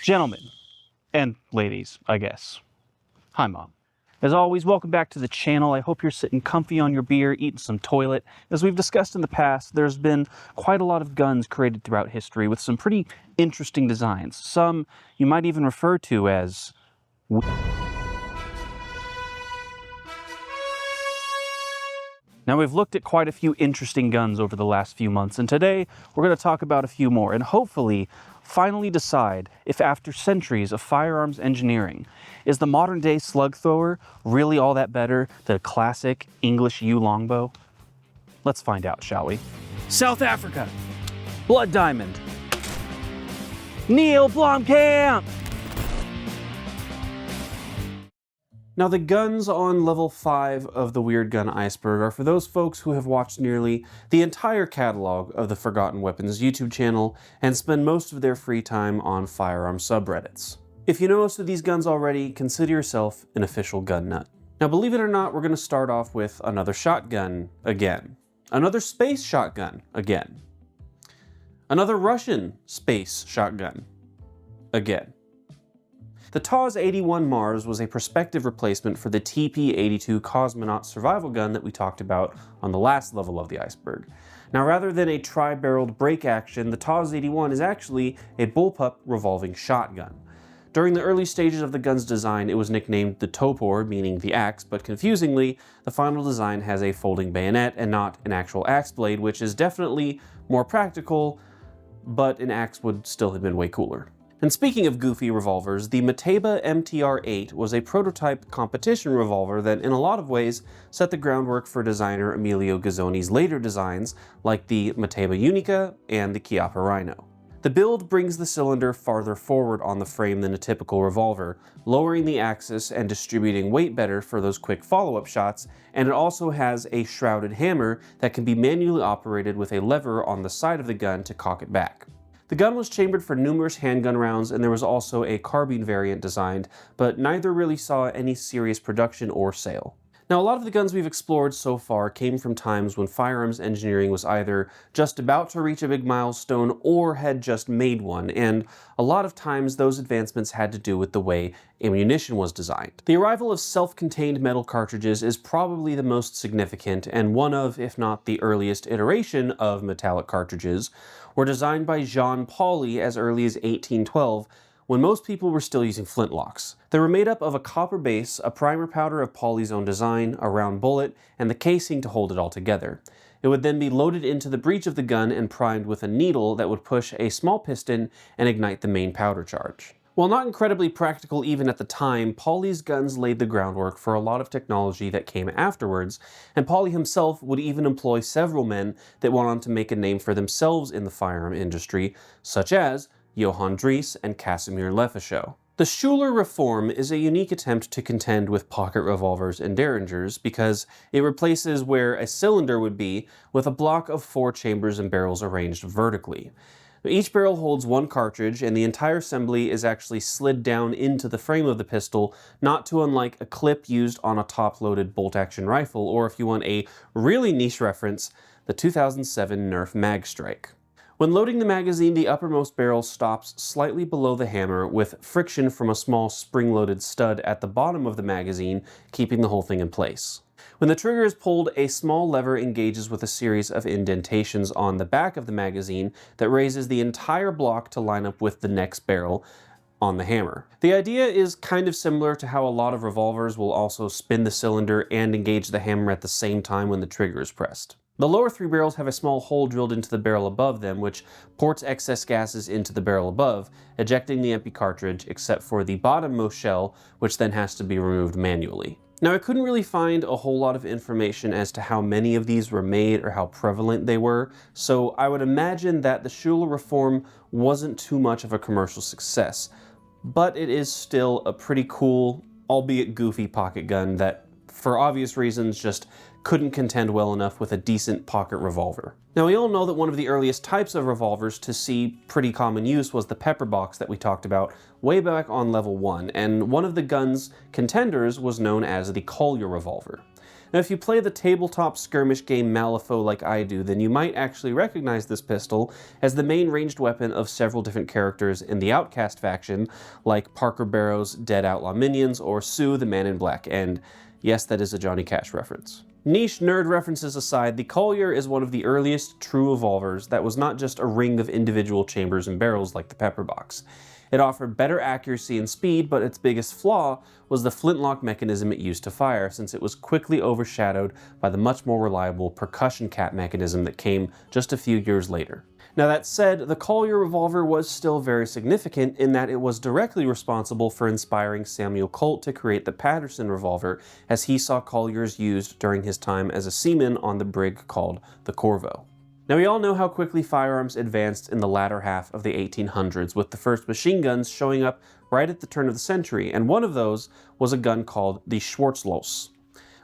Gentlemen, and ladies, I guess. Hi, Mom. As always, welcome back to the channel. I hope you're sitting comfy on your beer, eating some toilet. As we've discussed in the past, there's been quite a lot of guns created throughout history with some pretty interesting designs. Some you might even refer to as... Now, we've looked at quite a few interesting guns over the last few months, and today we're going to talk about a few more, and hopefully finally decide if after centuries of firearms engineering, is the modern day slug thrower really all that better than a classic English U longbow? Let's find out, shall we? South Africa, Blood Diamond, Neil Blomkamp. Now, the guns on level 5 of the Weird Gun Iceberg are for those folks who have watched nearly the entire catalog of the Forgotten Weapons YouTube channel and spend most of their free time on firearm subreddits. If you know most of these guns already, consider yourself an official gun nut. Now, believe it or not, we're going to start off with another shotgun again. Another space shotgun again. Another Russian space shotgun again. The TAWS-81 Mars was a prospective replacement for the TP-82 Cosmonaut survival gun that we talked about on the last level of the iceberg. Now, rather than a tri-barreled break action, the TAWS-81 is actually a bullpup revolving shotgun. During the early stages of the gun's design, it was nicknamed the Topor, meaning the axe, but confusingly, the final design has a folding bayonet and not an actual axe blade, which is definitely more practical, but an axe would still have been way cooler. And speaking of goofy revolvers, the Mateba MTR-8 was a prototype competition revolver that in a lot of ways set the groundwork for designer Emilio Gazzoni's later designs like the Mateba Unica and the Chiappa RHINO. The build brings the cylinder farther forward on the frame than a typical revolver, lowering the axis and distributing weight better for those quick follow-up shots, and it also has a shrouded hammer that can be manually operated with a lever on the side of the gun to cock it back. The gun was chambered for numerous handgun rounds, and there was also a carbine variant designed, but neither really saw any serious production or sale. Now, a lot of the guns we've explored so far came from times when firearms engineering was either just about to reach a big milestone or had just made one, and a lot of times those advancements had to do with the way ammunition was designed. The arrival of self-contained metal cartridges is probably the most significant, and one of, if not the earliest iteration of metallic cartridges, were designed by Jean Pauly as early as 1812, when most people were still using flintlocks. They were made up of a copper base, a primer powder of Pauly's own design, a round bullet, and the casing to hold it all together. It would then be loaded into the breech of the gun and primed with a needle that would push a small piston and ignite the main powder charge. While not incredibly practical even at the time, Pauly's guns laid the groundwork for a lot of technology that came afterwards, and Pauly himself would even employ several men that went on to make a name for themselves in the firearm industry, such as Johann Dreyse and Casimir Lefaucheux. The Schuler Reform is a unique attempt to contend with pocket revolvers and derringers because it replaces where a cylinder would be with a block of 4 chambers and barrels arranged vertically. Each barrel holds 1 cartridge, and the entire assembly is actually slid down into the frame of the pistol, not too unlike a clip used on a top-loaded bolt-action rifle, or if you want a really niche reference, the 2007 Nerf Mag Strike. When loading the magazine, the uppermost barrel stops slightly below the hammer with friction from a small spring-loaded stud at the bottom of the magazine, keeping the whole thing in place. When the trigger is pulled, a small lever engages with a series of indentations on the back of the magazine that raises the entire block to line up with the next barrel on the hammer. The idea is kind of similar to how a lot of revolvers will also spin the cylinder and engage the hammer at the same time when the trigger is pressed. The lower 3 barrels have a small hole drilled into the barrel above them, which ports excess gases into the barrel above, ejecting the empty cartridge except for the bottommost shell, which then has to be removed manually. Now, I couldn't really find a whole lot of information as to how many of these were made or how prevalent they were, so I would imagine that the Schuler Reform wasn't too much of a commercial success, but it is still a pretty cool, albeit goofy pocket gun that for obvious reasons, just couldn't contend well enough with a decent pocket revolver. Now, we all know that one of the earliest types of revolvers to see pretty common use was the pepper box that we talked about way back on level 1, and one of the gun's contenders was known as the Collier Revolver. Now, if you play the tabletop skirmish game Malifaux like I do, then you might actually recognize this pistol as the main ranged weapon of several different characters in the Outcast faction, like Parker Barrow's Dead Outlaw Minions or Sue the Man in Black, and yes, that is a Johnny Cash reference. Niche nerd references aside, the Collier is one of the earliest true revolvers that was not just a ring of individual chambers and barrels like the pepper box. It offered better accuracy and speed, but its biggest flaw was the flintlock mechanism it used to fire, since it was quickly overshadowed by the much more reliable percussion cap mechanism that came just a few years later. Now that said, the Collier Revolver was still very significant in that it was directly responsible for inspiring Samuel Colt to create the Patterson revolver, as he saw Colliers used during his time as a seaman on the brig called the Corvo. Now, we all know how quickly firearms advanced in the latter half of the 1800s, with the first machine guns showing up right at the turn of the century, and one of those was a gun called the Schwarzlose.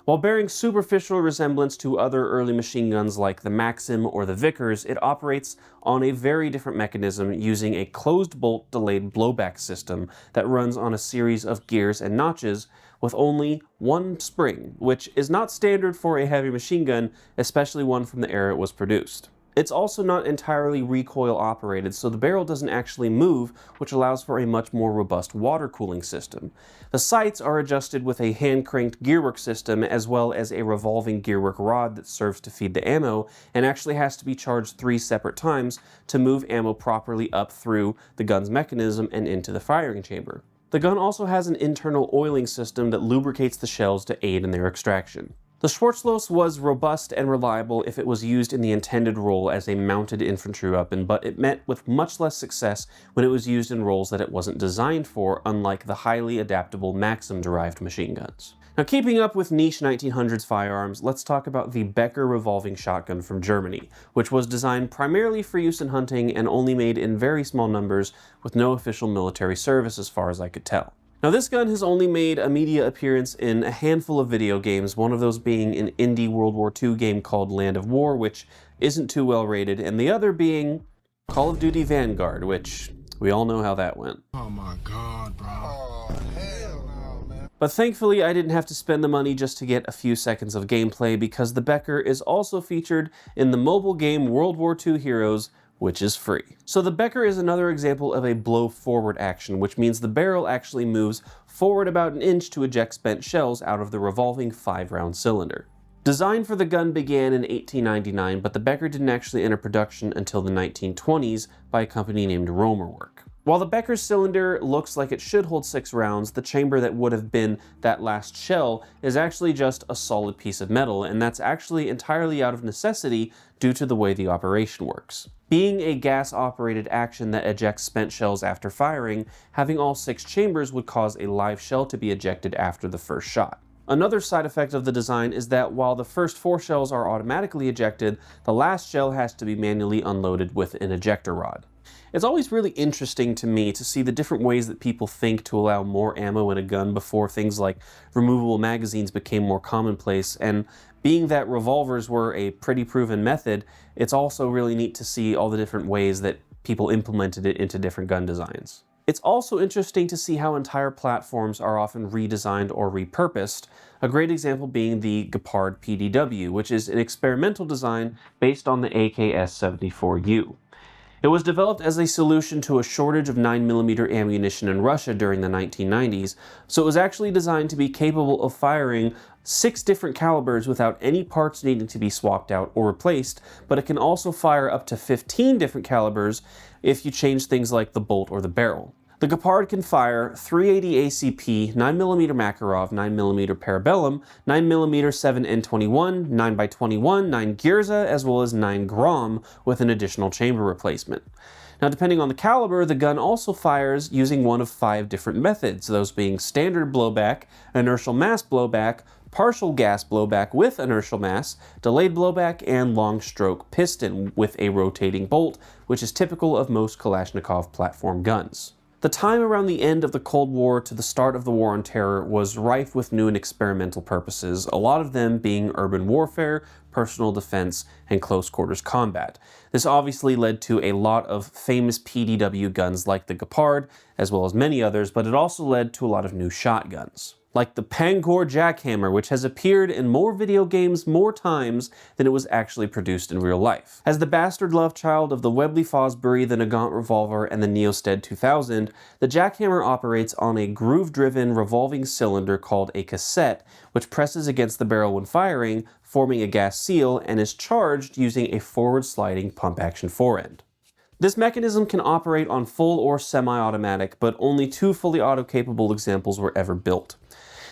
While bearing superficial resemblance to other early machine guns like the Maxim or the Vickers, it operates on a very different mechanism using a closed-bolt delayed blowback system that runs on a series of gears and notches with only one spring, which is not standard for a heavy machine gun, especially one from the era it was produced. It's also not entirely recoil operated, so the barrel doesn't actually move, which allows for a much more robust water cooling system. The sights are adjusted with a hand-cranked gearwork system, as well as a revolving gearwork rod that serves to feed the ammo, and actually has to be charged 3 separate times to move ammo properly up through the gun's mechanism and into the firing chamber. The gun also has an internal oiling system that lubricates the shells to aid in their extraction. The Schwarzlose was robust and reliable if it was used in the intended role as a mounted infantry weapon, but it met with much less success when it was used in roles that it wasn't designed for, unlike the highly adaptable Maxim-derived machine guns. Now, keeping up with niche 1900s firearms, let's talk about the Becker revolving shotgun from Germany, which was designed primarily for use in hunting and only made in very small numbers with no official military service as far as I could tell. Now, this gun has only made a media appearance in a handful of video games, one of those being an indie World War II game called Land of War, which isn't too well rated, and the other being Call of Duty Vanguard, which we all know how that went. Oh my god, bro. Oh, hell no, man. But thankfully, I didn't have to spend the money just to get a few seconds of gameplay, because the Becker is also featured in the mobile game World War II Heroes, which is free. So the Becker is another example of a blow forward action, which means the barrel actually moves forward about an inch to eject spent shells out of the revolving 5-round cylinder. Design for the gun began in 1899, but the Becker didn't actually enter production until the 1920s by a company named Romerwerk. While the Becker's cylinder looks like it should hold 6 rounds, the chamber that would have been that last shell is actually just a solid piece of metal, and that's actually entirely out of necessity due to the way the operation works. Being a gas-operated action that ejects spent shells after firing, having all 6 chambers would cause a live shell to be ejected after the first shot. Another side effect of the design is that while the first 4 shells are automatically ejected, the last shell has to be manually unloaded with an ejector rod. It's always really interesting to me to see the different ways that people think to allow more ammo in a gun before things like removable magazines became more commonplace, and being that revolvers were a pretty proven method, it's also really neat to see all the different ways that people implemented it into different gun designs. It's also interesting to see how entire platforms are often redesigned or repurposed, a great example being the Gepard PDW, which is an experimental design based on the AKS-74U. It was developed as a solution to a shortage of 9mm ammunition in Russia during the 1990s, so it was actually designed to be capable of firing 6 different calibers without any parts needing to be swapped out or replaced, but it can also fire up to 15 different calibers if you change things like the bolt or the barrel. The Gepard can fire 380 ACP, 9mm Makarov, 9mm Parabellum, 9mm 7N21, 9x21, 9 Gyrza, as well as 9 Grom with an additional chamber replacement. Now, depending on the caliber, the gun also fires using one of 5 different methods, those being standard blowback, inertial mass blowback, partial gas blowback with inertial mass, delayed blowback, and long stroke piston with a rotating bolt, which is typical of most Kalashnikov platform guns. The time around the end of the Cold War to the start of the War on Terror was rife with new and experimental purposes, a lot of them being urban warfare, personal defense, and close quarters combat. This obviously led to a lot of famous PDW guns like the Gepard, as well as many others, but it also led to a lot of new shotguns, like the Pancor Jackhammer, which has appeared in more video games more times than it was actually produced in real life. As the bastard love child of the Webley Fosbury, the Nagant Revolver, and the Neosted 2000, the Jackhammer operates on a groove-driven revolving cylinder called a cassette, which presses against the barrel when firing, forming a gas seal, and is charged using a forward-sliding pump-action forend. This mechanism can operate on full or semi-automatic, but only 2 fully auto-capable examples were ever built.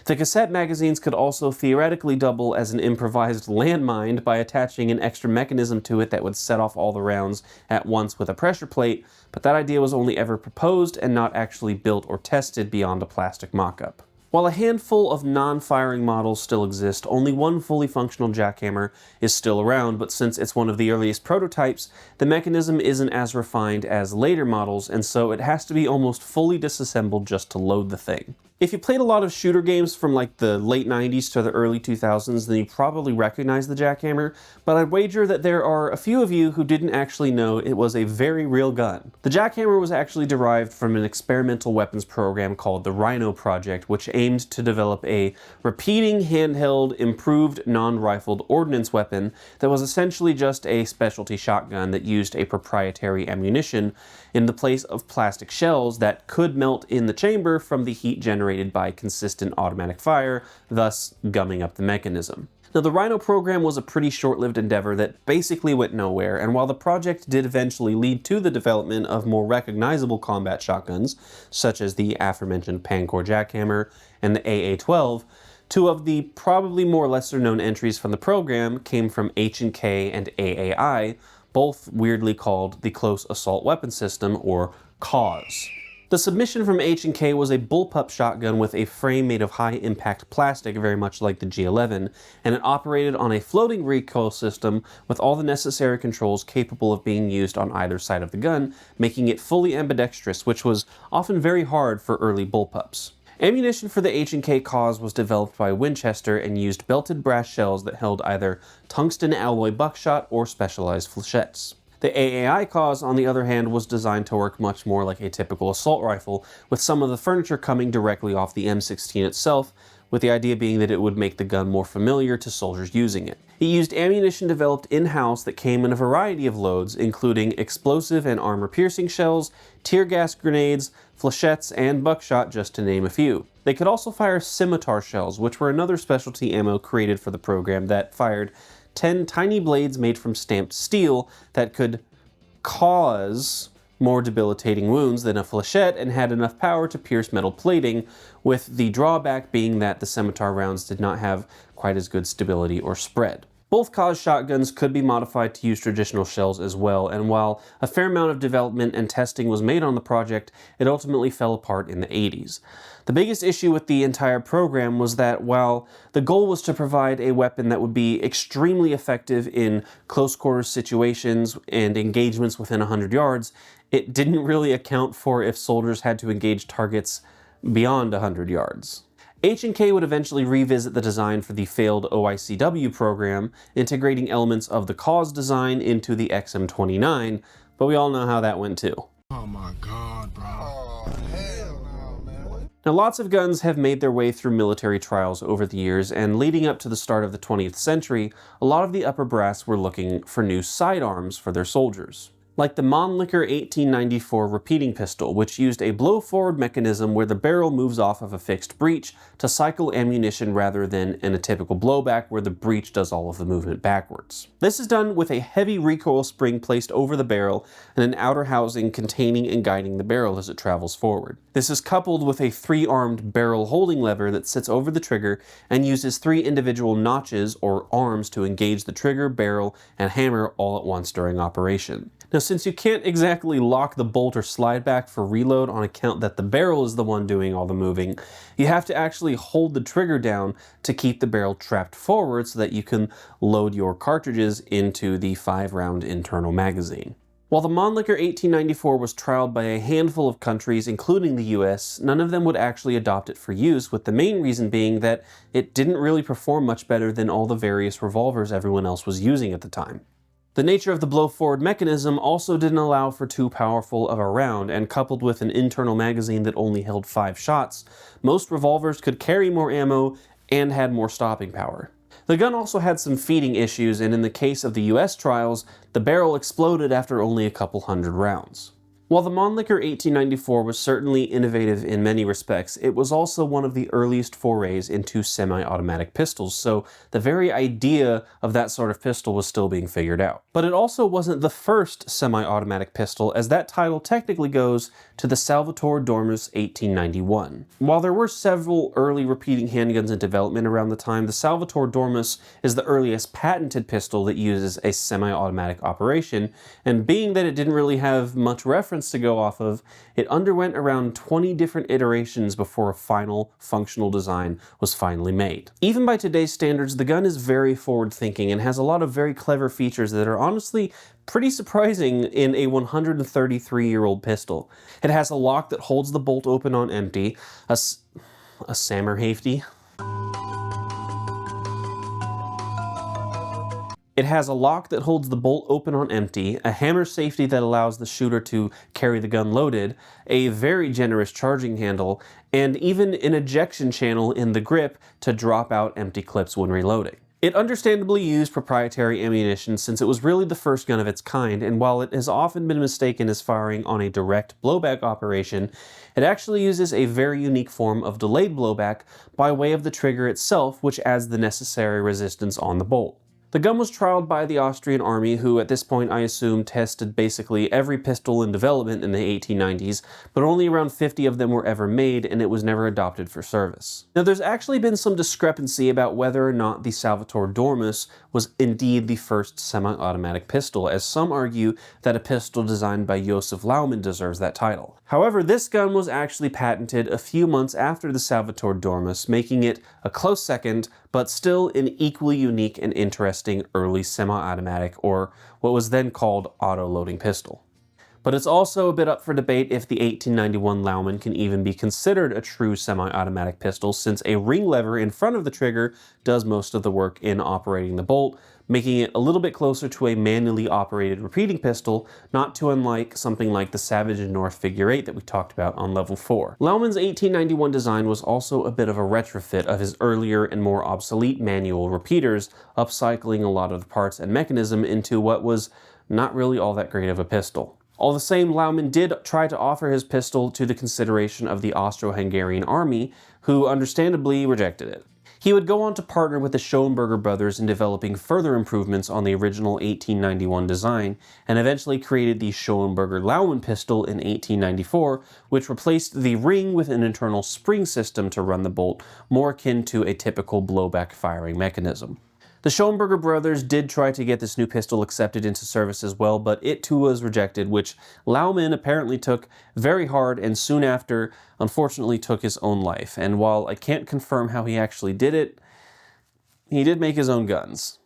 The cassette magazines could also theoretically double as an improvised landmine by attaching an extra mechanism to it that would set off all the rounds at once with a pressure plate, but that idea was only ever proposed and not actually built or tested beyond a plastic mock-up. While a handful of non-firing models still exist, only one fully functional jackhammer is still around, but since it's one of the earliest prototypes, the mechanism isn't as refined as later models, and so it has to be almost fully disassembled just to load the thing. If you played a lot of shooter games from like the late 90s to the early 2000s, then you probably recognize the Jackhammer, but I'd wager that there are a few of you who didn't actually know it was a very real gun. The Jackhammer was actually derived from an experimental weapons program called the RHINO Project, which aimed to develop a repeating, handheld, improved, non-rifled ordnance weapon that was essentially just a specialty shotgun that used a proprietary ammunition in the place of plastic shells that could melt in the chamber from the heat generated by consistent automatic fire, thus gumming up the mechanism. Now, the RHINO program was a pretty short-lived endeavor that basically went nowhere, and while the project did eventually lead to the development of more recognizable combat shotguns, such as the aforementioned Pancor Jackhammer and the AA-12, 2 of the probably more lesser-known entries from the program came from H&K and AAI, both weirdly called the Close Assault Weapon System, or CAWS. The submission from H&K was a bullpup shotgun with a frame made of high-impact plastic, very much like the G11, and it operated on a floating recoil system with all the necessary controls capable of being used on either side of the gun, making it fully ambidextrous, which was often very hard for early bullpups. Ammunition for the H&K CAWS was developed by Winchester and used belted brass shells that held either tungsten alloy buckshot or specialized flechettes. The AAI CAWS, on the other hand, was designed to work much more like a typical assault rifle, with some of the furniture coming directly off the M16 itself, with the idea being that it would make the gun more familiar to soldiers using it. It used ammunition developed in-house that came in a variety of loads, including explosive and armor-piercing shells, tear gas grenades, flechettes, and buckshot, just to name a few. They could also fire scimitar shells, which were another specialty ammo created for the program that fired 10 tiny blades made from stamped steel that could cause more debilitating wounds than a flechette and had enough power to pierce metal plating, with the drawback being that the scimitar rounds did not have quite as good stability or spread. Both CAWS shotguns could be modified to use traditional shells as well, and while a fair amount of development and testing was made on the project, it ultimately fell apart in the 80s. The biggest issue with the entire program was that while the goal was to provide a weapon that would be extremely effective in close quarters situations and engagements within 100 yards, it didn't really account for if soldiers had to engage targets beyond 100 yards. H&K would eventually revisit the design for the failed OICW program, integrating elements of the CAWS design into the XM29, but we all know how that went too. Oh my god, bro. Oh, hell no, man. Now, lots of guns have made their way through military trials over the years, and leading up to the start of the 20th century, a lot of the upper brass were looking for new sidearms for their soldiers. Like the Mannlicher 1894 repeating pistol, which used a blow-forward mechanism where the barrel moves off of a fixed breech to cycle ammunition rather than in a typical blowback where the breech does all of the movement backwards. This is done with a heavy recoil spring placed over the barrel and an outer housing containing and guiding the barrel as it travels forward. This is coupled with a 3-armed barrel holding lever that sits over the trigger and uses 3 individual notches or arms to engage the trigger, barrel, and hammer all at once during operation. Now, since you can't exactly lock the bolt or slide back for reload on account that the barrel is the one doing all the moving, you have to actually hold the trigger down to keep the barrel trapped forward so that you can load your cartridges into the 5-round internal magazine. While the Mannlicher 1894 was trialed by a handful of countries, including the US, none of them would actually adopt it for use, with the main reason being that it didn't really perform much better than all the various revolvers everyone else was using at the time. The nature of the blow-forward mechanism also didn't allow for too powerful of a round, and coupled with an internal magazine that only held 5 shots, most revolvers could carry more ammo and had more stopping power. The gun also had some feeding issues, and in the case of the US trials, the barrel exploded after only a couple hundred rounds. While the Mannlicher 1894 was certainly innovative in many respects, it was also one of the earliest forays into semi-automatic pistols, so the very idea of that sort of pistol was still being figured out. But it also wasn't the first semi-automatic pistol, as that title technically goes to the Salvator Dormus 1891. While there were several early repeating handguns in development around the time, the Salvator Dormus is the earliest patented pistol that uses a semi-automatic operation, and being that it didn't really have much reference to go off of, it underwent around 20 different iterations before a final functional design was finally made. Even by today's standards, the gun is very forward-thinking and has a lot of very clever features that are honestly pretty surprising in a 133-year-old pistol. It has a lock that holds the bolt open on empty, a Sammerhafty. It has a lock that holds the bolt open on empty, a hammer safety that allows the shooter to carry the gun loaded, a very generous charging handle, and even an ejection channel in the grip to drop out empty clips when reloading. It understandably used proprietary ammunition since it was really the first gun of its kind, and while it has often been mistaken as firing on a direct blowback operation, it actually uses a very unique form of delayed blowback by way of the trigger itself, which adds the necessary resistance on the bolt. The gun was trialed by the Austrian army, who at this point I assume tested basically every pistol in development in the 1890s, but only around 50 of them were ever made, and it was never adopted for service. Now there's actually been some discrepancy about whether or not the Salvator Dormus was indeed the first semi-automatic pistol, as some argue that a pistol designed by Josef Laumann deserves that title. However, this gun was actually patented a few months after the Salvator Dormus, making it a close second, but still an equally unique and interesting early semi-automatic, or what was then called auto-loading pistol. But it's also a bit up for debate if the 1891 Laumann can even be considered a true semi-automatic pistol, since a ring lever in front of the trigger does most of the work in operating the bolt, making it a little bit closer to a manually operated repeating pistol, not too unlike something like the Savage and North Figure 8 that we talked about on level 4. Laumann's 1891 design was also a bit of a retrofit of his earlier and more obsolete manual repeaters, upcycling a lot of the parts and mechanism into what was not really all that great of a pistol. All the same, Laumann did try to offer his pistol to the consideration of the Austro-Hungarian army, who understandably rejected it. He would go on to partner with the Schonberger brothers in developing further improvements on the original 1891 design, and eventually created the Schonberger Laumann pistol in 1894, which replaced the ring with an internal spring system to run the bolt, more akin to a typical blowback firing mechanism. The Schonberger brothers did try to get this new pistol accepted into service as well, but it too was rejected, which Laumann apparently took very hard and soon after, unfortunately, took his own life. And while I can't confirm how he actually did it, he did make his own guns.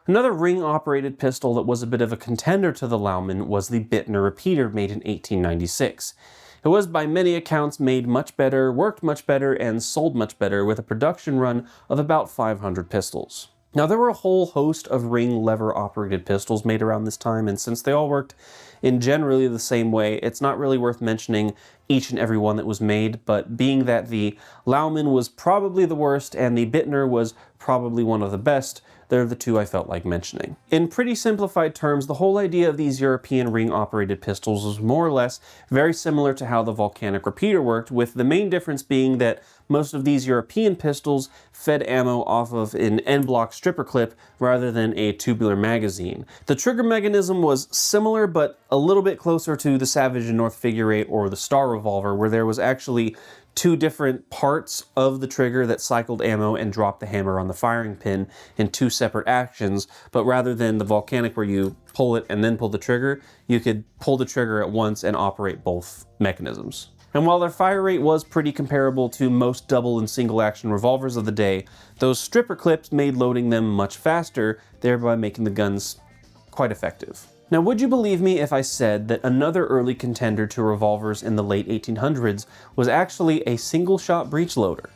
Another ring-operated pistol that was a bit of a contender to the Laumann was the Bitner Repeater, made in 1896. It was by many accounts made much better, worked much better, and sold much better, with a production run of about 500 pistols. Now, there were a whole host of ring lever operated pistols made around this time, and since they all worked in generally the same way, it's not really worth mentioning each and every one that was made, but being that the Laumann was probably the worst and the Bitner was probably one of the best, they're the two I felt like mentioning. In pretty simplified terms, the whole idea of these European ring-operated pistols was more or less very similar to how the volcanic repeater worked, with the main difference being that most of these European pistols fed ammo off of an end-block stripper clip rather than a tubular magazine. The trigger mechanism was similar, but a little bit closer to the Savage and North Figure 8 or the Star Revolver, where there was actually two different parts of the trigger that cycled ammo and dropped the hammer on the firing pin in two separate actions, but rather than the volcanic where you pull it and then pull the trigger, you could pull the trigger at once and operate both mechanisms. And while their fire rate was pretty comparable to most double and single action revolvers of the day, those stripper clips made loading them much faster, thereby making the guns quite effective. Now, would you believe me if I said that another early contender to revolvers in the late 1800s was actually a single-shot breech loader?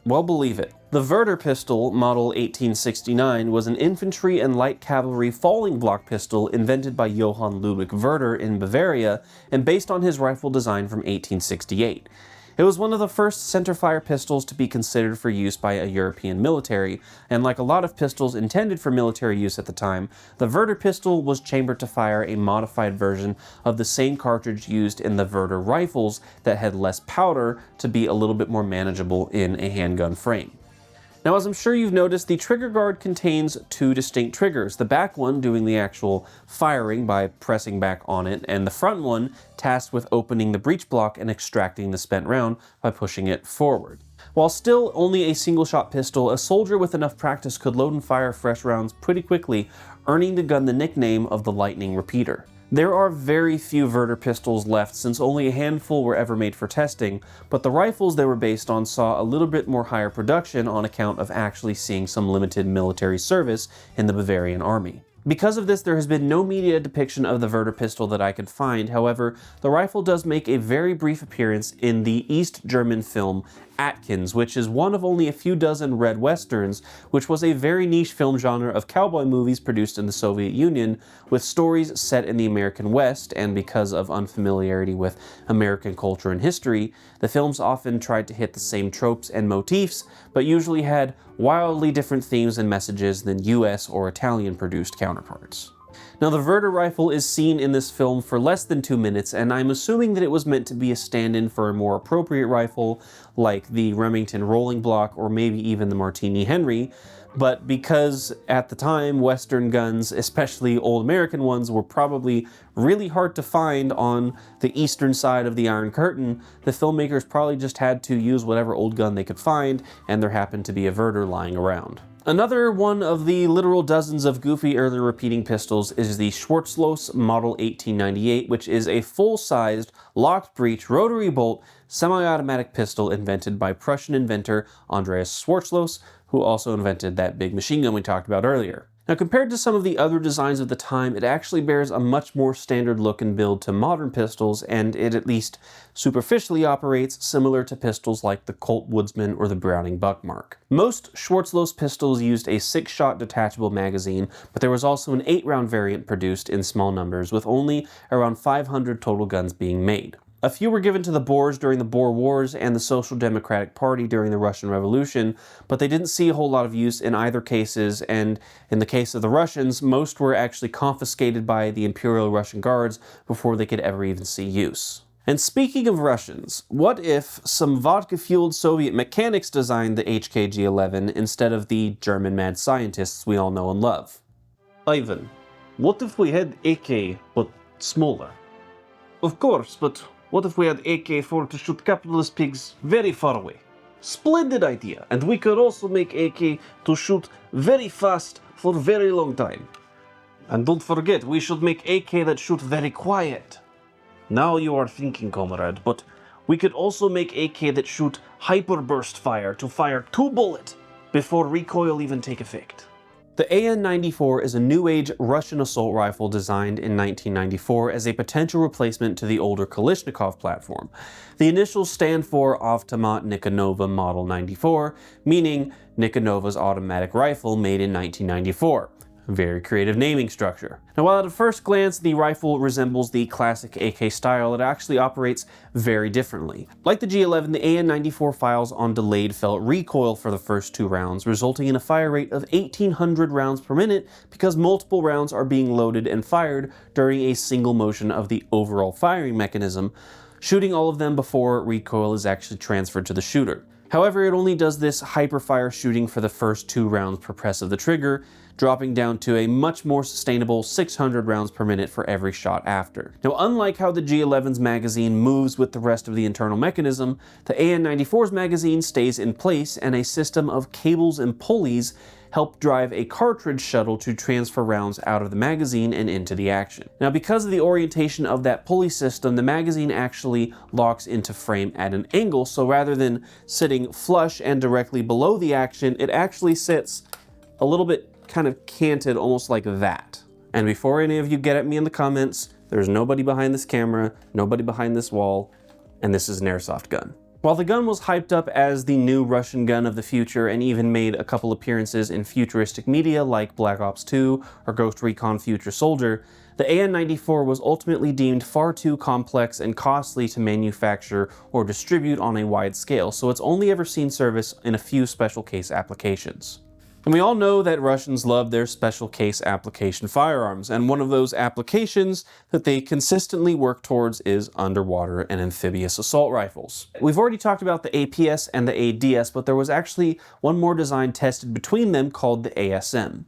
Well, believe it. The Werder pistol, model 1869, was an infantry and light cavalry falling block pistol invented by Johann Ludwig Werder in Bavaria and based on his rifle design from 1868. It was one of the first centerfire pistols to be considered for use by a European military, and like a lot of pistols intended for military use at the time, the Werder pistol was chambered to fire a modified version of the same cartridge used in the Werder rifles that had less powder to be a little bit more manageable in a handgun frame. Now, as I'm sure you've noticed, the trigger guard contains two distinct triggers, the back one doing the actual firing by pressing back on it, and the front one tasked with opening the breech block and extracting the spent round by pushing it forward. While still only a single-shot pistol, a soldier with enough practice could load and fire fresh rounds pretty quickly, earning the gun the nickname of the Lightning Repeater. There are very few Werder pistols left since only a handful were ever made for testing, but the rifles they were based on saw a little bit more higher production on account of actually seeing some limited military service in the Bavarian army. Because of this, there has been no media depiction of the Werder pistol that I could find. However, the rifle does make a very brief appearance in the East German film Atkins, which is one of only a few dozen red westerns, which was a very niche film genre of cowboy movies produced in the Soviet Union, with stories set in the American West, and because of unfamiliarity with American culture and history, the films often tried to hit the same tropes and motifs, but usually had wildly different themes and messages than US or Italian produced counterparts. Now, the Werder rifle is seen in this film for less than 2 minutes, and I'm assuming that it was meant to be a stand-in for a more appropriate rifle like the Remington Rolling Block or maybe even the Martini Henry, but because at the time Western guns, especially old American ones, were probably really hard to find on the eastern side of the Iron Curtain, the filmmakers probably just had to use whatever old gun they could find, and there happened to be a Werder lying around. Another one of the literal dozens of goofy early repeating pistols is the Schwarzlose Model 1898, which is a full-sized, locked breech, rotary bolt, semi-automatic pistol invented by Prussian inventor Andreas Schwarzlose, who also invented that big machine gun we talked about earlier. Now, compared to some of the other designs of the time, it actually bears a much more standard look and build to modern pistols, and it at least superficially operates similar to pistols like the Colt Woodsman or the Browning Buckmark. Most Schwarzlose pistols used a 6-shot detachable magazine, but there was also an 8-round variant produced in small numbers, with only around 500 total guns being made. A few were given to the Boers during the Boer Wars and the Social Democratic Party during the Russian Revolution, but they didn't see a whole lot of use in either cases, and in the case of the Russians, most were actually confiscated by the Imperial Russian Guards before they could ever even see use. And speaking of Russians, what if some vodka-fueled Soviet mechanics designed the H&K G11 instead of the German mad scientists we all know and love? Ivan, what if we had AK, but smaller? Of course, but what if we had AK-4 to shoot capitalist pigs very far away? Splendid idea, and we could also make AK to shoot very fast for a very long time. And don't forget, we should make AK that shoot very quiet. Now you are thinking, comrade, but we could also make AK that shoot hyperburst fire to fire 2 bullets before recoil even take effect. The AN-94 is a new-age Russian assault rifle designed in 1994 as a potential replacement to the older Kalashnikov platform. The initials stand for Avtomat Nikonova Model 94, meaning Nikonova's automatic rifle made in 1994. Very creative naming structure. Now, while at a first glance the rifle resembles the classic AK style, it actually operates very differently. Like the G11, the AN-94 fires on delayed felt recoil for the first 2 rounds, resulting in a fire rate of 1,800 rounds per minute because multiple rounds are being loaded and fired during a single motion of the overall firing mechanism, shooting all of them before recoil is actually transferred to the shooter. However, it only does this hyperfire shooting for the first 2 rounds per press of the trigger, dropping down to a much more sustainable 600 rounds per minute for every shot after. Now, unlike how the G11's magazine moves with the rest of the internal mechanism, the AN-94's magazine stays in place, and a system of cables and pulleys help drive a cartridge shuttle to transfer rounds out of the magazine and into the action. Now, because of the orientation of that pulley system, the magazine actually locks into frame at an angle, so rather than sitting flush and directly below the action, it actually sits a little bit kind of canted, almost like that. And before any of you get at me in the comments, there's nobody behind this camera, nobody behind this wall, and this is an airsoft gun. While the gun was hyped up as the new Russian gun of the future and even made a couple appearances in futuristic media like Black Ops 2 or Ghost Recon Future Soldier, the AN-94 was ultimately deemed far too complex and costly to manufacture or distribute on a wide scale, so it's only ever seen service in a few special case applications. And we all know that Russians love their special case application firearms, and one of those applications that they consistently work towards is underwater and amphibious assault rifles. We've already talked about the APS and the ADS, but there was actually one more design tested between them called the ASM.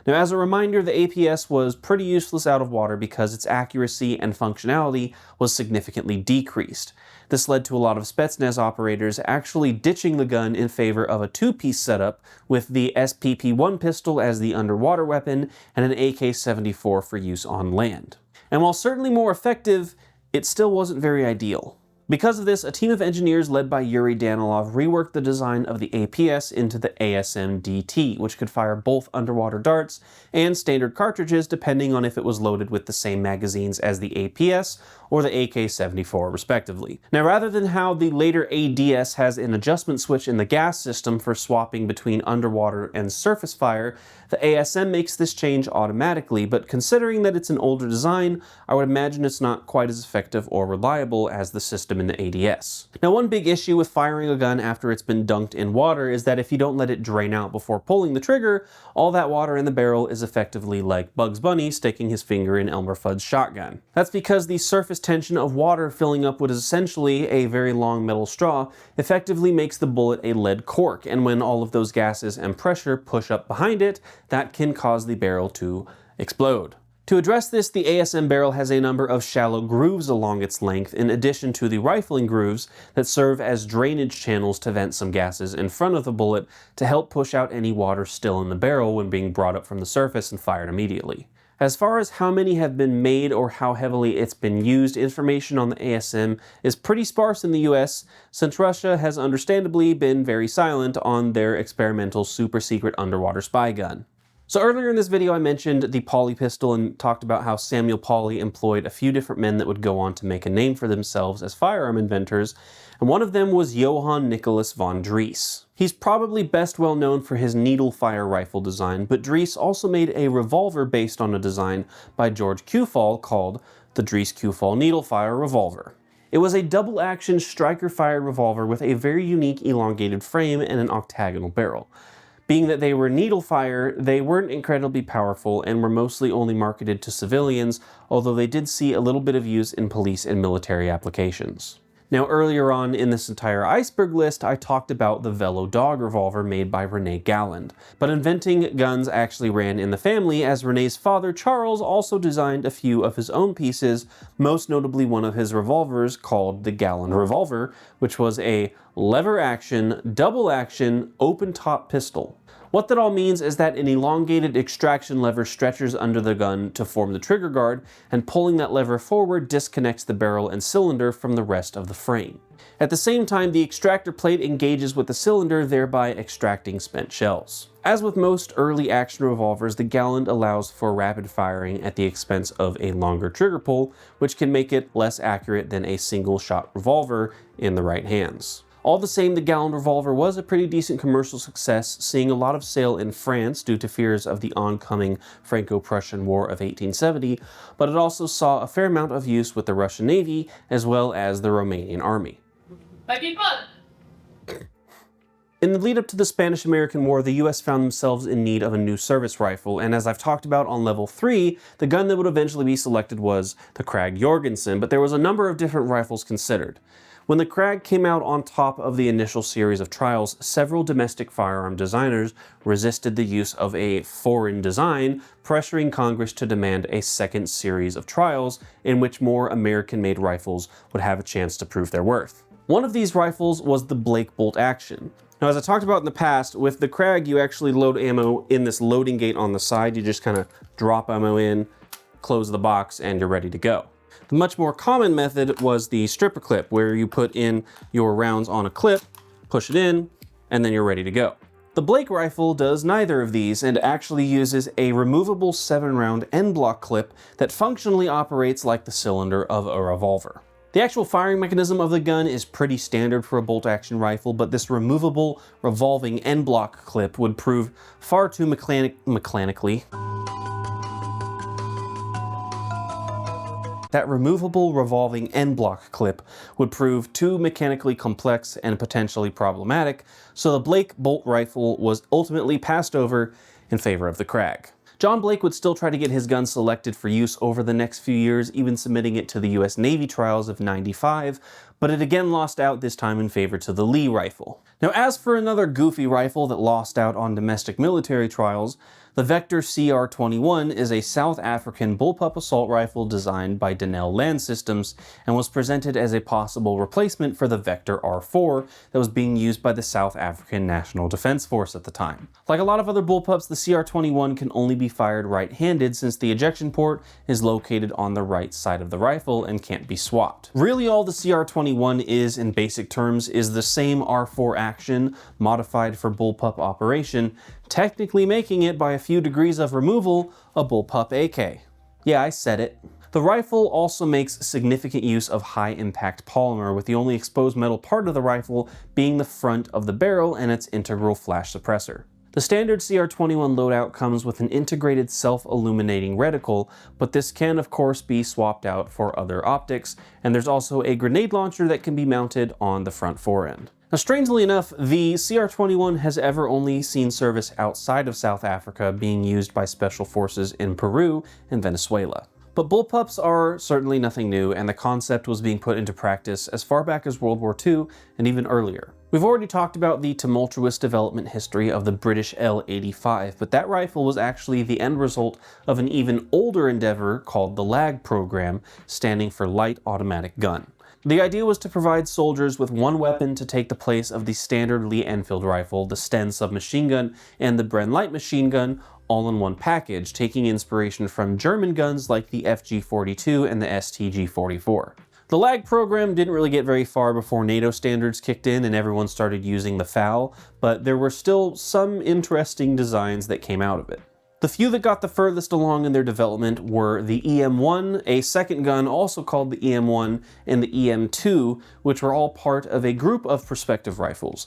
Now, as a reminder, the APS was pretty useless out of water because its accuracy and functionality was significantly decreased. This led to a lot of Spetsnaz operators actually ditching the gun in favor of a two-piece setup with the SPP-1 pistol as the underwater weapon and an AK-74 for use on land. And while certainly more effective, it still wasn't very ideal. Because of this, a team of engineers led by Yuri Danilov reworked the design of the APS into the ASM-DT, which could fire both underwater darts and standard cartridges depending on if it was loaded with the same magazines as the APS or the AK-74 respectively. Now, rather than how the later ADS has an adjustment switch in the gas system for swapping between underwater and surface fire, the ASM makes this change automatically, but considering that it's an older design, I would imagine it's not quite as effective or reliable as the system in the ADS. Now, one big issue with firing a gun after it's been dunked in water is that if you don't let it drain out before pulling the trigger, all that water in the barrel is effectively like Bugs Bunny sticking his finger in Elmer Fudd's shotgun. That's because the surface tension of water filling up what is essentially a very long metal straw effectively makes the bullet a lead cork, and when all of those gases and pressure push up behind it, that can cause the barrel to explode. To address this, the ASM barrel has a number of shallow grooves along its length in addition to the rifling grooves that serve as drainage channels to vent some gases in front of the bullet to help push out any water still in the barrel when being brought up from the surface and fired immediately. As far as how many have been made or how heavily it's been used, information on the ASM is pretty sparse in the US, since Russia has understandably been very silent on their experimental super secret underwater spy gun. So earlier in this video I mentioned the Pauly Pistol and talked about how Samuel Pauly employed a few different men that would go on to make a name for themselves as firearm inventors, and one of them was Johann Nicholas von Dreyse. He's probably best well known for his Needlefire rifle design, but Dreyse also made a revolver based on a design by George Kufahl called the Dreyse-Kufahl Needlefire Revolver. It was a double-action striker-fired revolver with a very unique elongated frame and an octagonal barrel. Being that they were needle fire, they weren't incredibly powerful and were mostly only marketed to civilians, although they did see a little bit of use in police and military applications. Now, earlier on in this entire iceberg list, I talked about the Velo Dog revolver made by René Galand, but inventing guns actually ran in the family, as René's father, Charles, also designed a few of his own pieces, most notably one of his revolvers called the Galand Revolver, which was a lever-action, double-action, open-top pistol. What that all means is that an elongated extraction lever stretches under the gun to form the trigger guard, and pulling that lever forward disconnects the barrel and cylinder from the rest of the frame. At the same time, the extractor plate engages with the cylinder, thereby extracting spent shells. As with most early action revolvers, the Galand allows for rapid firing at the expense of a longer trigger pull, which can make it less accurate than a single-shot revolver in the right hands. All the same, the Galand Revolver was a pretty decent commercial success, seeing a lot of sale in France due to fears of the oncoming Franco-Prussian War of 1870, but it also saw a fair amount of use with the Russian Navy as well as the Romanian Army. My people! In the lead up to the Spanish-American War, the US found themselves in need of a new service rifle, and as I've talked about on level 3, the gun that would eventually be selected was the Krag Jorgensen, but there was a number of different rifles considered. When the Krag came out on top of the initial series of trials, several domestic firearm designers resisted the use of a foreign design, pressuring Congress to demand a second series of trials in which more American-made rifles would have a chance to prove their worth. One of these rifles was the Blake Bolt Action. Now, as I talked about in the past, with the Krag, you actually load ammo in this loading gate on the side. You just kind of drop ammo in, close the box, and you're ready to go. The much more common method was the stripper clip, where you put in your rounds on a clip, push it in, and then you're ready to go. The Blake rifle does neither of these and actually uses a removable 7-round end-block clip that functionally operates like the cylinder of a revolver. The actual firing mechanism of the gun is pretty standard for a bolt-action rifle, but this removable revolving end-block clip would prove far too mechanically. That removable revolving end block clip would prove too mechanically complex and potentially problematic, so the Blake bolt rifle was ultimately passed over in favor of the Krag. John Blake would still try to get his gun selected for use over the next few years, even submitting it to the US Navy trials of '95, but it again lost out, this time in favor to the Lee rifle. Now, as for another goofy rifle that lost out on domestic military trials, the Vektor CR21 is a South African bullpup assault rifle designed by Denel Land Systems and was presented as a possible replacement for the Vektor R4 that was being used by the South African National Defense Force at the time. Like a lot of other bullpups, the CR21 can only be fired right-handed since the ejection port is located on the right side of the rifle and can't be swapped. Really, all the CR21 is, in basic terms, is the same R4 action modified for bullpup operation, technically making it, by a few degrees of removal, a bullpup AK. Yeah, I said it. The rifle also makes significant use of high-impact polymer, with the only exposed metal part of the rifle being the front of the barrel and its integral flash suppressor. The standard CR21 loadout comes with an integrated self-illuminating reticle, but this can of course be swapped out for other optics, and there's also a grenade launcher that can be mounted on the front forend. Now, strangely enough, the CR21 has ever only seen service outside of South Africa, being used by special forces in Peru and Venezuela. But bullpups are certainly nothing new, and the concept was being put into practice as far back as World War II and even earlier. We've already talked about the tumultuous development history of the British L85, but that rifle was actually the end result of an even older endeavor called the LAG program, standing for Light Automatic Gun. The idea was to provide soldiers with one weapon to take the place of the standard Lee-Enfield rifle, the Sten submachine gun, and the Bren light machine gun, all in one package, taking inspiration from German guns like the FG-42 and the STG-44. The LAG program didn't really get very far before NATO standards kicked in and everyone started using the FAL, but there were still some interesting designs that came out of it. The few that got the furthest along in their development were the EM1, a second gun also called the EM1, and the EM2, which were all part of a group of perspective rifles.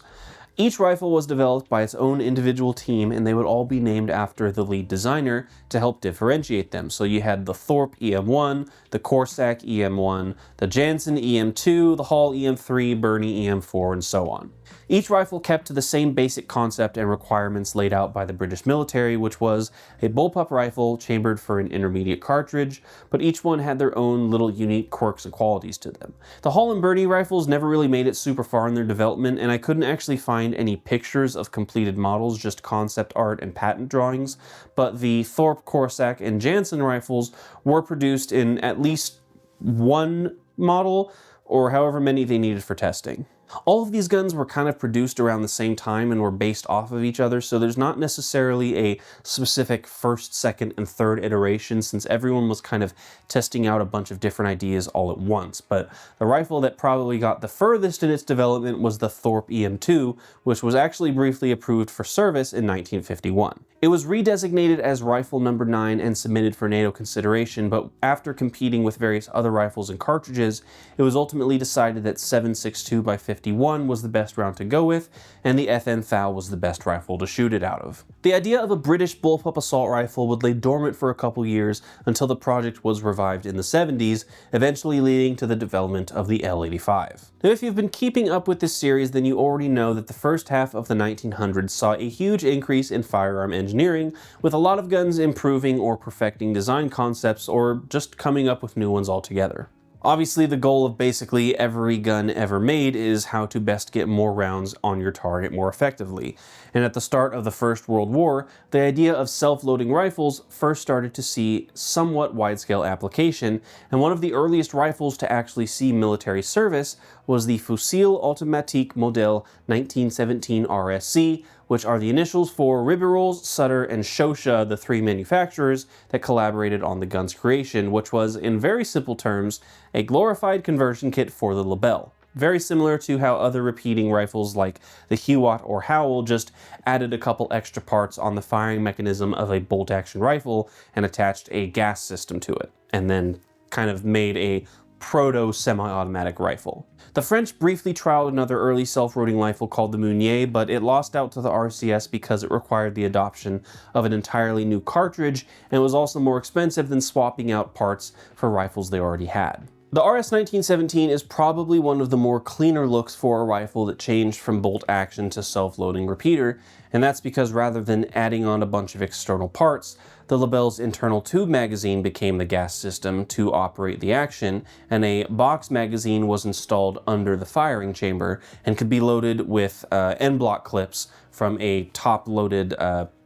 Each rifle was developed by its own individual team, and they would all be named after the lead designer to help differentiate them. So you had the Thorpe EM1, the Corsac EM1, the Jansen EM2, the Hall EM3, Birney EM4, and so on. Each rifle kept to the same basic concept and requirements laid out by the British military, which was a bullpup rifle chambered for an intermediate cartridge, but each one had their own little unique quirks and qualities to them. The Hall and Birney rifles never really made it super far in their development, and I couldn't actually find any pictures of completed models, just concept art and patent drawings, but the Thorpe, Corsac, and Jansen rifles were produced in at least one model, or however many they needed for testing. All of these guns were kind of produced around the same time and were based off of each other, so there's not necessarily a specific first, second, and third iteration, since everyone was kind of testing out a bunch of different ideas all at once. But the rifle that probably got the furthest in its development was the Thorpe EM2, which was actually briefly approved for service in 1951. It was redesignated as Rifle No. 9 and submitted for NATO consideration, but after competing with various other rifles and cartridges, it was ultimately decided that 7.62x51 was the best round to go with, and the FN FAL was the best rifle to shoot it out of. The idea of a British bullpup assault rifle would lay dormant for a couple years until the project was revived in the 70s, eventually leading to the development of the L85. Now, if you've been keeping up with this series, then you already know that the first half of the 1900s saw a huge increase in firearm engineering, with a lot of guns improving or perfecting design concepts, or just coming up with new ones altogether. Obviously, the goal of basically every gun ever made is how to best get more rounds on your target more effectively. And at the start of the First World War, the idea of self-loading rifles first started to see somewhat wide-scale application, and one of the earliest rifles to actually see military service was the Fusil Automatique Model 1917 RSC, which are the initials for Ribeyrolles, Sutter, and Schuler, the three manufacturers that collaborated on the gun's creation, which was, in very simple terms, a glorified conversion kit for the Lebel. very similar to how other repeating rifles like the Hewat or Howell just added a couple extra parts on the firing mechanism of a bolt-action rifle and attached a gas system to it, and then kind of made a proto-semi-automatic rifle. The French briefly trialed another early self-loading rifle called the Meunier, but it lost out to the RCS because it required the adoption of an entirely new cartridge and was also more expensive than swapping out parts for rifles they already had. The RS 1917 is probably one of the more cleaner looks for a rifle that changed from bolt action to self-loading repeater, and that's because rather than adding on a bunch of external parts, the Lebel's internal tube magazine became the gas system to operate the action, and a box magazine was installed under the firing chamber and could be loaded with end-block clips from a top-loaded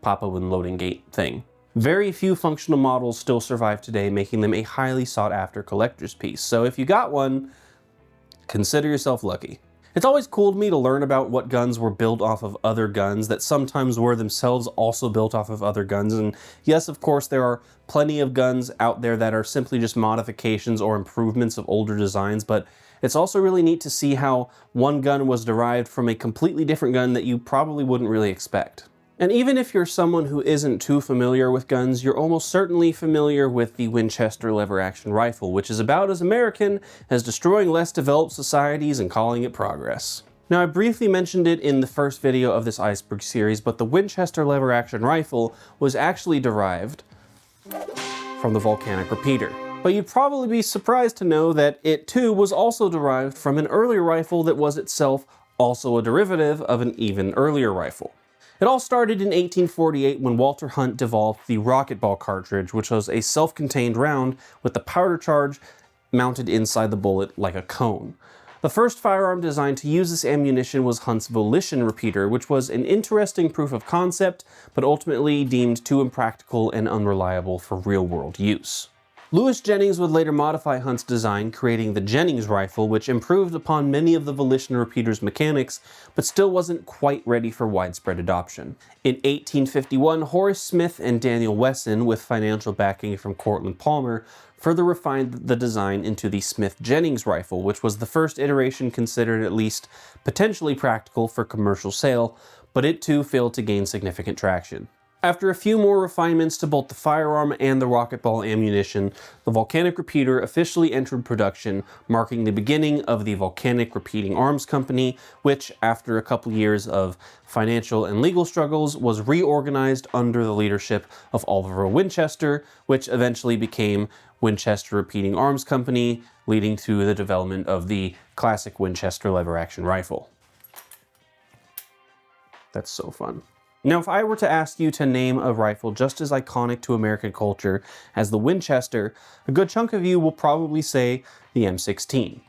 pop-open loading gate thing. Very few functional models still survive today, making them a highly sought-after collector's piece, so if you got one, consider yourself lucky. It's always cool to me to learn about what guns were built off of other guns that sometimes were themselves also built off of other guns, and yes, of course, there are plenty of guns out there that are simply just modifications or improvements of older designs, but it's also really neat to see how one gun was derived from a completely different gun that you probably wouldn't really expect. And even if you're someone who isn't too familiar with guns, you're almost certainly familiar with the Winchester lever-action rifle, which is about as American as destroying less developed societies and calling it progress. Now, I briefly mentioned it in the first video of this Iceberg series, but the Winchester lever-action rifle was actually derived from the volcanic repeater. But you'd probably be surprised to know that it too was also derived from an earlier rifle that was itself also a derivative of an even earlier rifle. It all started in 1848 when Walter Hunt developed the rocket ball cartridge, which was a self-contained round with the powder charge mounted inside the bullet like a cone. The first firearm designed to use this ammunition was Hunt's Volition repeater, which was an interesting proof of concept, but ultimately deemed too impractical and unreliable for real-world use. Lewis Jennings would later modify Hunt's design, creating the Jennings rifle, which improved upon many of the Volition repeater's mechanics, but still wasn't quite ready for widespread adoption. In 1851, Horace Smith and Daniel Wesson, with financial backing from Cortland Palmer, further refined the design into the Smith-Jennings rifle, which was the first iteration considered at least potentially practical for commercial sale, but it too failed to gain significant traction. After a few more refinements to both the firearm and the rocket ball ammunition, the volcanic repeater officially entered production, marking the beginning of the Volcanic Repeating Arms Company, which, after a couple years of financial and legal struggles, was reorganized under the leadership of Oliver Winchester, which eventually became Winchester Repeating Arms Company, leading to the development of the classic Winchester lever-action rifle. That's so fun. Now, if I were to ask you to name a rifle just as iconic to American culture as the Winchester, a good chunk of you will probably say the M16.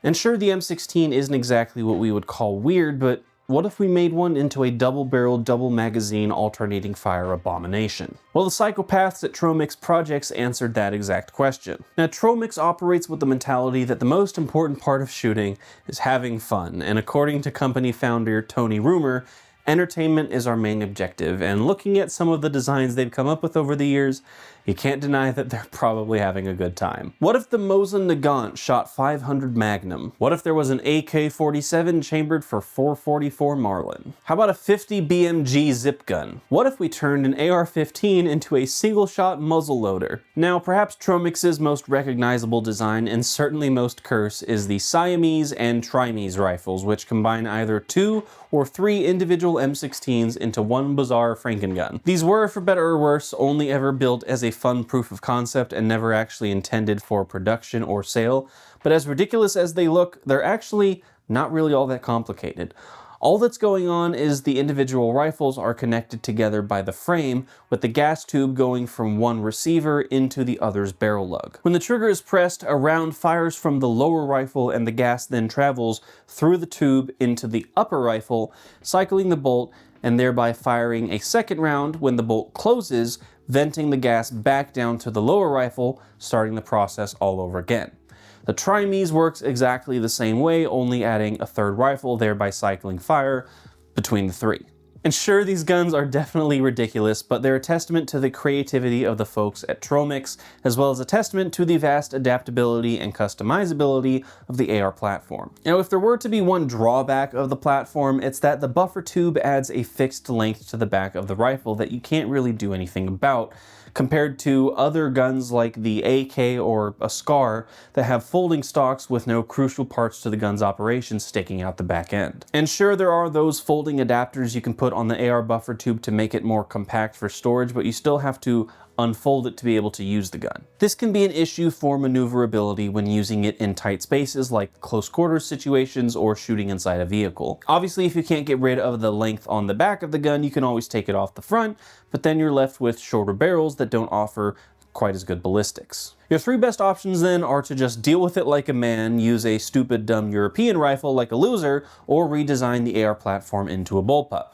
And sure, the M16 isn't exactly what we would call weird, but what if we made one into a double-barreled, double-magazine alternating fire abomination? Well, the psychopaths at Tromix Projects answered that exact question. Now, Tromix operates with the mentality that the most important part of shooting is having fun, and according to company founder Tony Roomer, entertainment is our main objective, and looking at some of the designs they've come up with over the years, you can't deny that they're probably having a good time. What if the Mosin Nagant shot 500 Magnum? What if there was an AK-47 chambered for 444 Marlin? How about a 50 BMG zip gun? What if we turned an AR-15 into a single-shot muzzle loader? Now, perhaps Tromix's most recognizable design, and certainly most cursed, is the Siamese and Trimese rifles, which combine either 2 or 3 individual M16s into one bizarre Frankengun. These were, for better or worse, only ever built as a fun proof of concept and never actually intended for production or sale, but as ridiculous as they look, they're actually not really all that complicated. All that's going on is the individual rifles are connected together by the frame, with the gas tube going from one receiver into the other's barrel lug. When the trigger is pressed, a round fires from the lower rifle and the gas then travels through the tube into the upper rifle, cycling the bolt and thereby firing a second round when the bolt closes, venting the gas back down to the lower rifle, starting the process all over again. The Trimese works exactly the same way, only adding a third rifle, thereby cycling fire between the three. And sure, these guns are definitely ridiculous, but they're a testament to the creativity of the folks at Tromix, as well as a testament to the vast adaptability and customizability of the AR platform. Now, if there were to be one drawback of the platform, it's that the buffer tube adds a fixed length to the back of the rifle that you can't really do anything about, compared to other guns like the AK or a SCAR that have folding stocks with no crucial parts to the gun's operation sticking out the back end. And sure, there are those folding adapters you can put on the AR buffer tube to make it more compact for storage, but you still have to unfold it to be able to use the gun. This can be an issue for maneuverability when using it in tight spaces like close quarters situations or shooting inside a vehicle. Obviously, if you can't get rid of the length on the back of the gun, you can always take it off the front, but then you're left with shorter barrels that don't offer quite as good ballistics. Your three best options then are to just deal with it like a man, use a stupid dumb European rifle like a loser, or redesign the AR platform into a bullpup.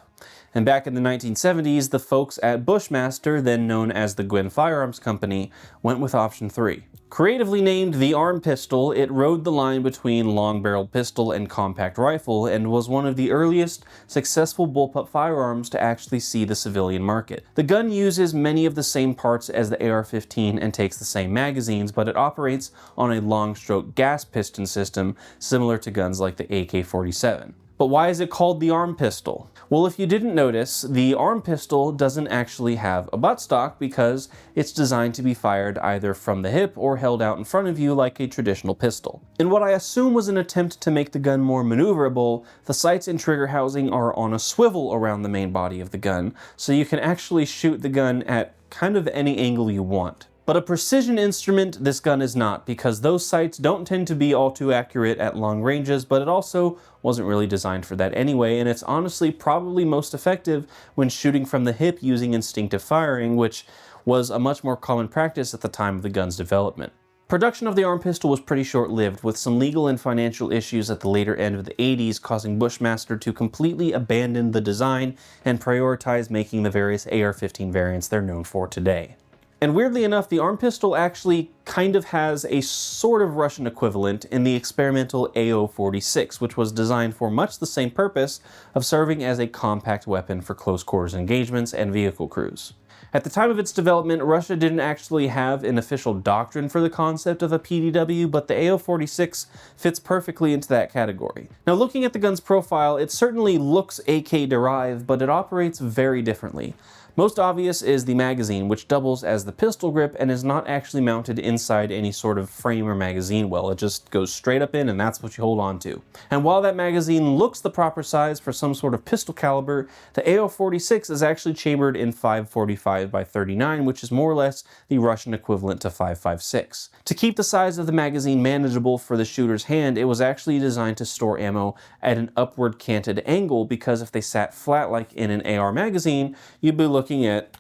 And back in the 1970s, the folks at Bushmaster, then known as the Gwin Firearms Company, went with option 3. Creatively named the Arm Pistol, it rode the line between long-barreled pistol and compact rifle, and was one of the earliest successful bullpup firearms to actually see the civilian market. The gun uses many of the same parts as the AR-15 and takes the same magazines, but it operates on a long-stroke gas piston system similar to guns like the AK-47. But why is it called the Arm Pistol? Well, if you didn't notice, the Arm Pistol doesn't actually have a buttstock because it's designed to be fired either from the hip or held out in front of you like a traditional pistol. In what I assume was an attempt to make the gun more maneuverable, the sights and trigger housing are on a swivel around the main body of the gun, so you can actually shoot the gun at kind of any angle you want. But a precision instrument, this gun is not, because those sights don't tend to be all too accurate at long ranges, but it also wasn't really designed for that anyway, and it's honestly probably most effective when shooting from the hip using instinctive firing, which was a much more common practice at the time of the gun's development. Production of the Arm Pistol was pretty short-lived, with some legal and financial issues at the later end of the 80s causing Bushmaster to completely abandon the design and prioritize making the various AR-15 variants they're known for today. And weirdly enough, the Arm Pistol actually kind of has a sort of Russian equivalent in the experimental AO-46, which was designed for much the same purpose of serving as a compact weapon for close quarters engagements and vehicle crews. At the time of its development, Russia didn't actually have an official doctrine for the concept of a PDW, but the AO-46 fits perfectly into that category. Now, looking at the gun's profile, it certainly looks AK-derived, but it operates very differently. Most obvious is the magazine, which doubles as the pistol grip and is not actually mounted inside any sort of frame or magazine well. It just goes straight up in and that's what you hold on to. And while that magazine looks the proper size for some sort of pistol caliber, the AO-46 is actually chambered in 5.45 by 39, which is more or less the Russian equivalent to 5.56. To keep the size of the magazine manageable for the shooter's hand, it was actually designed to store ammo at an upward canted angle, because if they sat flat like in an AR magazine, you'd be looking at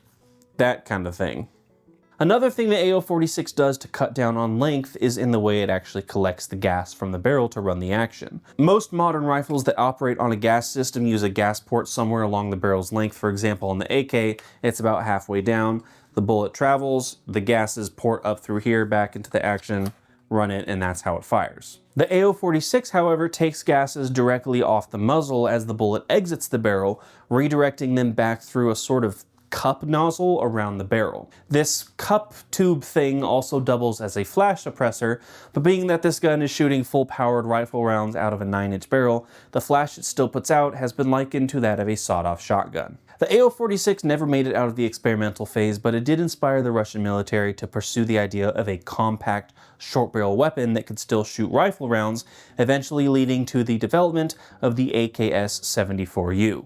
that kind of thing. Another thing the AO-46 does to cut down on length is in the way it actually collects the gas from the barrel to run the action. Most modern rifles that operate on a gas system use a gas port somewhere along the barrel's length. For example, on the AK, it's about halfway down. The bullet travels, the gases port up through here, back into the action, run it, and that's how it fires. The AO-46, however, takes gases directly off the muzzle as the bullet exits the barrel, redirecting them back through a sort of cup nozzle around the barrel. This cup tube thing also doubles as a flash suppressor, but being that this gun is shooting full-powered rifle rounds out of a 9-inch barrel, the flash it still puts out has been likened to that of a sawed-off shotgun. The AO-46 never made it out of the experimental phase, but it did inspire the Russian military to pursue the idea of a compact, short-barrel weapon that could still shoot rifle rounds, eventually leading to the development of the AKS-74U.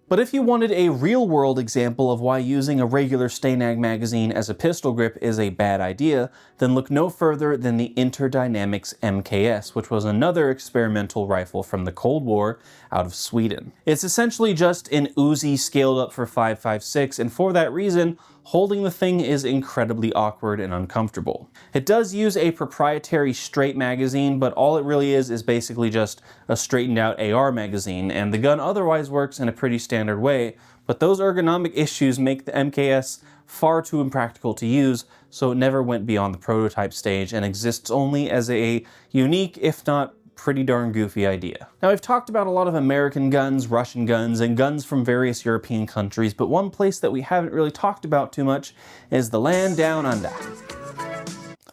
But if you wanted a real-world example of why using a regular Stanag magazine as a pistol grip is a bad idea, then look no further than the Interdynamics MKS, which was another experimental rifle from the Cold War out of Sweden. It's essentially just an Uzi scaled up for 5.56, and for that reason, holding the thing is incredibly awkward and uncomfortable. It does use a proprietary straight magazine, but all it really is basically just a straightened out AR magazine, and the gun otherwise works in a pretty standard way, but those ergonomic issues make the MKS far too impractical to use, so it never went beyond the prototype stage and exists only as a unique, if not pretty darn goofy idea. Now, we've talked about a lot of American guns, Russian guns, and guns from various European countries, but one place that we haven't really talked about too much is the land down under.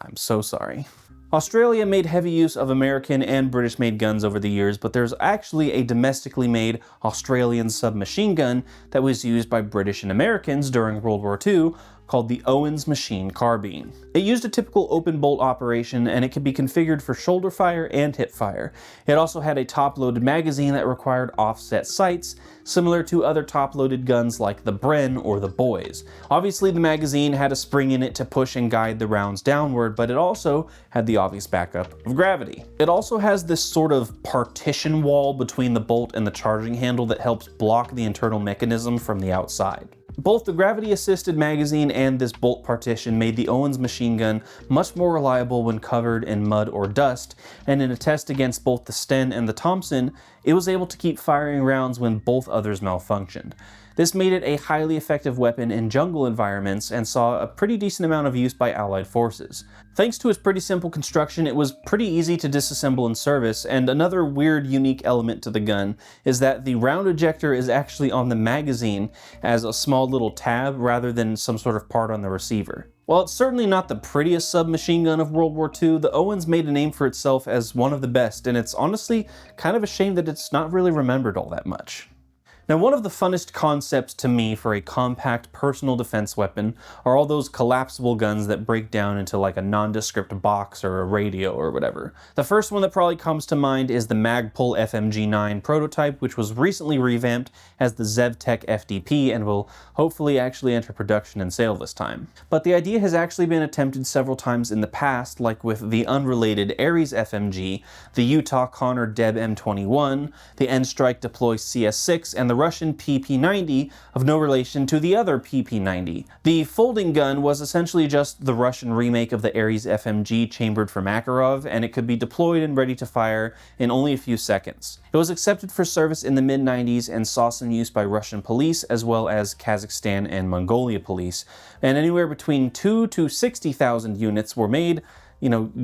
I'm so sorry. Australia made heavy use of American and British-made guns over the years, but there's actually a domestically made Australian submachine gun that was used by British and Americans during World War II, called the Owens Machine Carbine. It used a typical open bolt operation, and it could be configured for shoulder fire and hip fire. It also had a top-loaded magazine that required offset sights, similar to other top-loaded guns like the Bren or the Boys. Obviously, the magazine had a spring in it to push and guide the rounds downward, but it also had the obvious backup of gravity. It also has this sort of partition wall between the bolt and the charging handle that helps block the internal mechanism from the outside. Both the gravity-assisted magazine and this bolt partition made the Owens machine gun much more reliable when covered in mud or dust, and in a test against both the Sten and the Thompson, it was able to keep firing rounds when both others malfunctioned. This made it a highly effective weapon in jungle environments and saw a pretty decent amount of use by Allied forces. Thanks to its pretty simple construction, it was pretty easy to disassemble in service, and another weird, unique element to the gun is that the round ejector is actually on the magazine as a small little tab rather than some sort of part on the receiver. While it's certainly not the prettiest submachine gun of World War II, the Owens made a name for itself as one of the best, and it's honestly kind of a shame that it's not really remembered all that much. Now, one of the funnest concepts to me for a compact personal defense weapon are all those collapsible guns that break down into like a nondescript box or a radio or whatever. The first one that probably comes to mind is the Magpul FMG9 prototype, which was recently revamped as the Zevtech FDP and will hopefully actually enter production and sale this time. But the idea has actually been attempted several times in the past, like with the unrelated Ares FMG, the Utah Connor Deb M21, the N-Strike Deploy CS6, and the Russian PP90 of no relation to the other PP90. The folding gun was essentially just the Russian remake of the Ares FMG chambered for Makarov, and it could be deployed and ready to fire in only a few seconds. It was accepted for service in the mid-90s and saw some use by Russian police as well as Kazakhstan and Mongolia police, and anywhere between 2 to 60,000 units were made,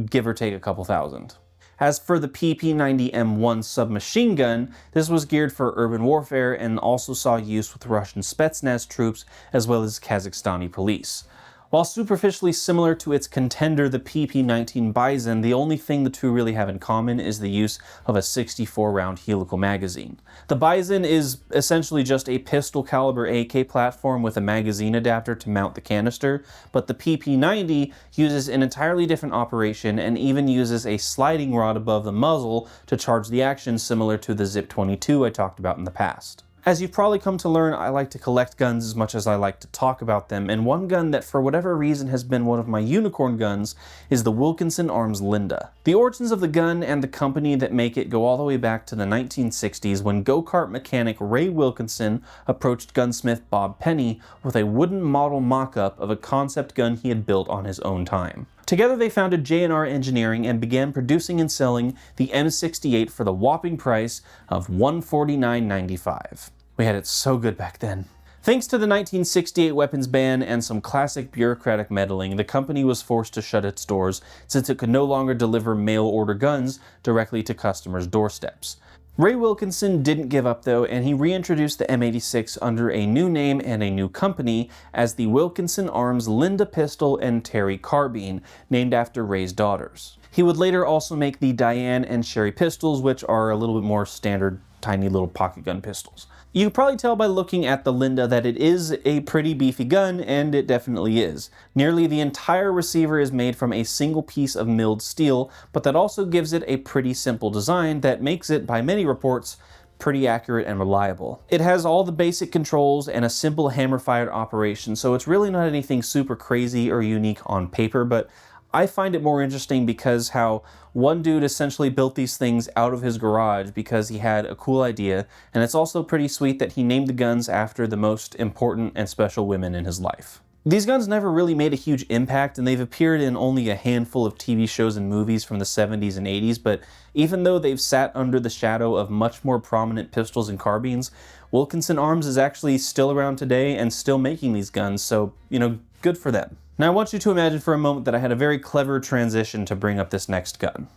give or take a couple thousand. As for the PP90M1 submachine gun, this was geared for urban warfare and also saw use with Russian Spetsnaz troops as well as Kazakhstani police. While superficially similar to its contender, the PP-19 Bison, the only thing the two really have in common is the use of a 64-round helical magazine. The Bison is essentially just a pistol caliber AK platform with a magazine adapter to mount the canister, but the PP-90 uses an entirely different operation and even uses a sliding rod above the muzzle to charge the action, similar to the ZIP-22 I talked about in the past. As you've probably come to learn, I like to collect guns as much as I like to talk about them, and one gun that for whatever reason has been one of my unicorn guns is the Wilkinson Arms Linda. The origins of the gun and the company that make it go all the way back to the 1960s when go-kart mechanic Ray Wilkinson approached gunsmith Bob Penny with a wooden model mock-up of a concept gun he had built on his own time. Together they founded J&R Engineering and began producing and selling the M68 for the whopping price of $149.95. We had it so good back then. Thanks to the 1968 weapons ban and some classic bureaucratic meddling, the company was forced to shut its doors since it could no longer deliver mail-order guns directly to customers' doorsteps. Ray Wilkinson didn't give up though, and he reintroduced the M86 under a new name and a new company as the Wilkinson Arms Linda Pistol and Terry Carbine, named after Ray's daughters. He would later also make the Diane and Sherry pistols, which are a little bit more standard, tiny little pocket gun pistols. You can probably tell by looking at the Linda that it is a pretty beefy gun, and it definitely is. Nearly the entire receiver is made from a single piece of milled steel, but that also gives it a pretty simple design that makes it, by many reports, pretty accurate and reliable. It has all the basic controls and a simple hammer-fired operation, so it's really not anything super crazy or unique on paper, but I find it more interesting because how one dude essentially built these things out of his garage because he had a cool idea, and it's also pretty sweet that he named the guns after the most important and special women in his life. These guns never really made a huge impact, and they've appeared in only a handful of TV shows and movies from the 70s and 80s, but even though they've sat under the shadow of much more prominent pistols and carbines, Wilkinson Arms is actually still around today and still making these guns, so, good for them. Now I want you to imagine for a moment that I had a very clever transition to bring up this next gun.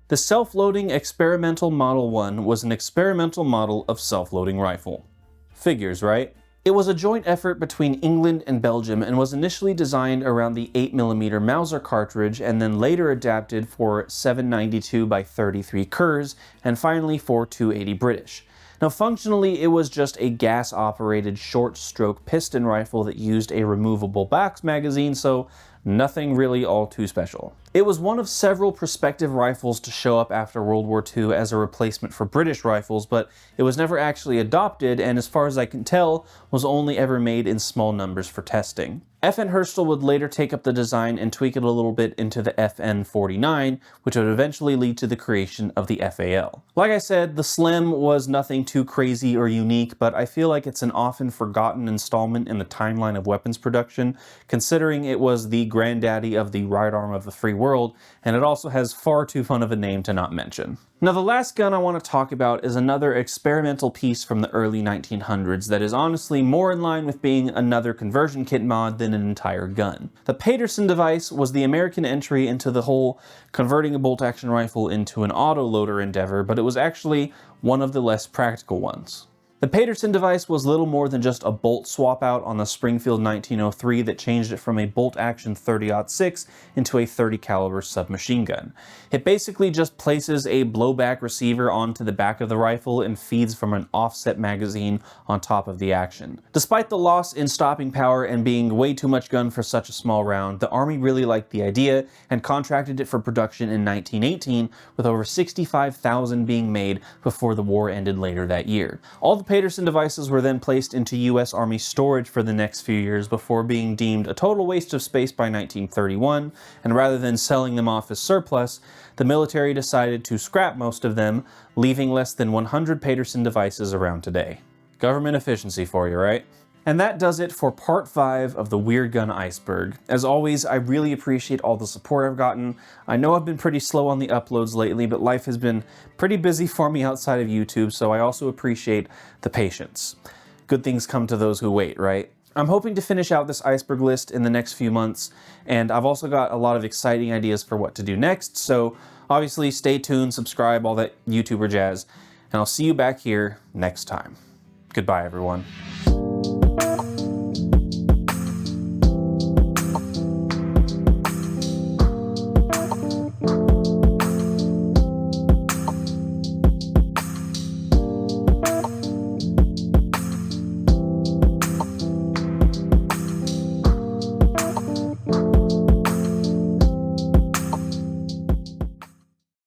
The self-loading experimental Model 1 was an experimental model of self-loading rifle. Figures, right? It was a joint effort between England and Belgium and was initially designed around the 8mm Mauser cartridge and then later adapted for 792 by 33 Kurz and finally for 280 British. Now functionally it was just a gas-operated short-stroke piston rifle that used a removable box magazine, so nothing really all too special. It was one of several prospective rifles to show up after World War II as a replacement for British rifles, but it was never actually adopted and as far as I can tell was only ever made in small numbers for testing. FN Herstal would later take up the design and tweak it a little bit into the FN49, which would eventually lead to the creation of the FAL. Like I said, the Slim was nothing too crazy or unique, but I feel like it's an often forgotten installment in the timeline of weapons production, considering it was the granddaddy of the right arm of the free world, and it also has far too fun of a name to not mention. Now the last gun I want to talk about is another experimental piece from the early 1900s that is honestly more in line with being another conversion kit mod than an entire gun. The Paterson device was the American entry into the whole converting a bolt-action rifle into an autoloader endeavor, but it was actually one of the less practical ones. The Paterson device was little more than just a bolt swap out on the Springfield 1903 that changed it from a bolt-action 30-06 into a 30 caliber submachine gun. It basically just places a blowback receiver onto the back of the rifle and feeds from an offset magazine on top of the action. Despite the loss in stopping power and being way too much gun for such a small round, the Army really liked the idea and contracted it for production in 1918, with over 65,000 being made before the war ended later that year. All the Paterson devices were then placed into US Army storage for the next few years before being deemed a total waste of space by 1931, and rather than selling them off as surplus, the military decided to scrap most of them, leaving less than 100 Paterson devices around today. Government efficiency for you, right? And that does it for part 5 of the Weird Gun Iceberg. As always, I really appreciate all the support I've gotten. I know I've been pretty slow on the uploads lately, but life has been pretty busy for me outside of YouTube, so I also appreciate the patience. Good things come to those who wait, right? I'm hoping to finish out this iceberg list in the next few months, and I've also got a lot of exciting ideas for what to do next, so obviously stay tuned, subscribe, all that YouTuber jazz, and I'll see you back here next time. Goodbye, everyone.